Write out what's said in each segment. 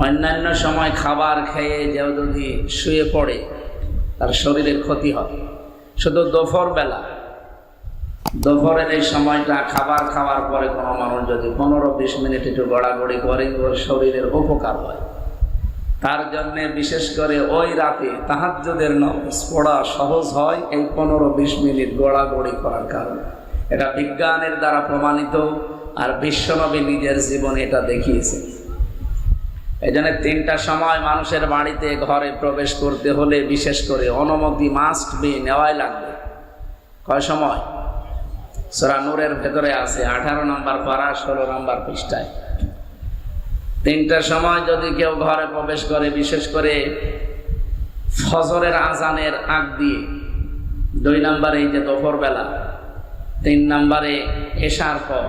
অন্যান্য সময় খাবার খেয়ে যেও যদি শুয়ে পড়ে তার শরীরের ক্ষতি হয়। শুধু দুপুরের এই সময়টা খাবার খাওয়ার পরে কোনো মানুষ যদি 15-20 মিনিট একটু গড়াগড়ি করে ওর শরীরের উপকার হয়। তার জন্য বিশেষ করে ওই রাতে তাহাজ্জুদের নামাজ পড়া সহজ হয় এই 15-20 মিনিট গড়াগড়ি করার কারণে। এটা বিজ্ঞানের দ্বারা প্রমাণিত, আর বিশ্বনবী নিজের জীবনে এটা দেখিয়েছে। এই জন্য 3টা সময় মানুষের বাড়িতে ঘরে প্রবেশ করতে হলে বিশেষ করে অনুমতি মাস্ট বি নেওয়াই লাগবে। কয় সময়? সূরা নূরের ভেতরে আছে 18 নম্বর পারা 16 নম্বর পৃষ্ঠায়। 3টার সময় যদি কেউ ঘরে প্রবেশ করে, বিশেষ করে ফজরের আজানের আগ দিয়ে, 2 নম্বরে এই যে দুপুরবেলা, 3 নম্বরে এশার পর,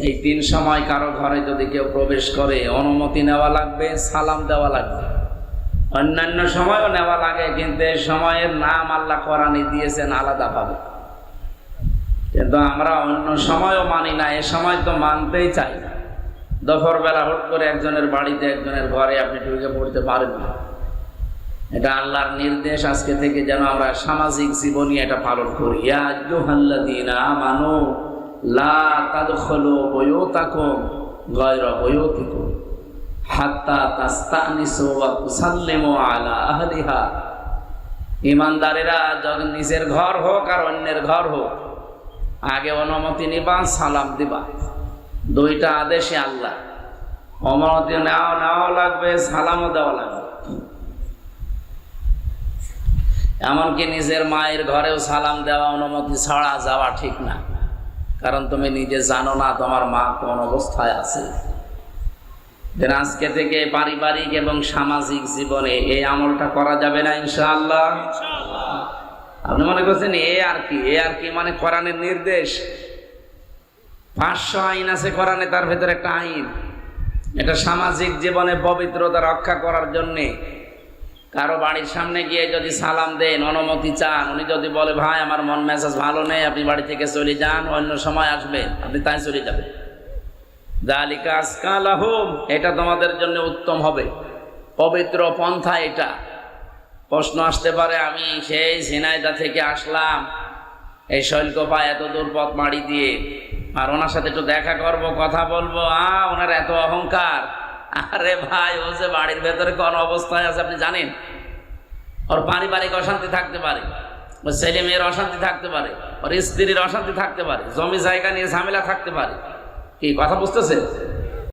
এই 3 সময় কারো ঘরে যদি কেউ প্রবেশ করে অনুমতি নেওয়া লাগবে, সালাম দেওয়া লাগবে। অন্যান্য সময়ও নেওয়া লাগে, কিন্তু এই সময়ের নাম আল্লাহ কোরআনে দিয়েছেন আলাদাভাবে। কিন্তু আমরা অন্য সময়ও মানি না, এ সময় তো মানতেই চাই না। দুপুরবেলা হুট করে একজনের বাড়িতে একজনের ঘরে আপনি ঢুকে পড়তে পারেন না। এটা আল্লাহর নির্দেশ। আজকে থেকে যেন আমরা সামাজিক জীবনে এটা পালন করি। ইয়া আইয়ুহাল্লাযীনা আমানু লা তাদখুলু বুয়ুতাকুম গায়রা বুয়ুতিকুম হাত্তা তাস্তানিসু ওয়া তুসাল্লিমু আলা আহলিহা। ঈমানদারেরা যখন নিজের ঘর হোক আর অন্যের ঘর হোক, আগে অনুমতি নিবা, সালাম দিবা। 2টা আদেশে আল্লাহ। অনুমতি নেওয়া লাগবে, সালামও দেওয়া লাগবে। এমনকি নিজের মায়ের ঘরেও সালাম দেওয়া অনুমতি ছাড়া যাওয়া ঠিক না, কারণ তুমি নিজে জানো না তোমার মা কোন অবস্থায় আছে। আজকে থেকে পারিবারিক এবং সামাজিক জীবনে এই আমলটা করা যাবে না ইনশাআল্লাহ। আপনি মনে করছেন এ আর কি মানে কোরআনের নির্দেশ। 500 আইন আছে কোরআনে, তার ভেতরে একটা আইন। এটা সামাজিক জীবনে পবিত্রতা রক্ষা করার জন্যে। কারো বাড়ির সামনে গিয়ে যদি সালাম দেন, অনুমতি চান, উনি যদি বলে ভাই আমার মন মেজাজ ভালো নেই, আপনি বাড়ি থেকে চলে যান, অন্য সময় আসবেন, আপনি তাই চলে যাবেন। যালিকা আজকা লাহুম, এটা তোমাদের জন্য উত্তম হবে, পবিত্র পন্থা এটা। প্রশ্ন আসতে পারে, আমি সেই ঝিনাইদহ থেকে আসলাম, এই শৈলকোপা এত দূর পথ মাড়ি দিয়ে, আর ওনার সাথে একটু দেখা করব, কথা বলবো, ওনার এত অহংকার। আরে ভাই, ও যে বাড়ির ভেতরে কোন অবস্থায় আছে আপনি জানেন? ওর পারিবারিক অশান্তি থাকতে পারে, ওর ছেলে মেয়ের অশান্তি থাকতে পারে, ওর স্ত্রীর অশান্তি থাকতে পারে, জমি জায়গা নিয়ে ঝামেলা থাকতে পারে। কি কথা বুঝতেছে?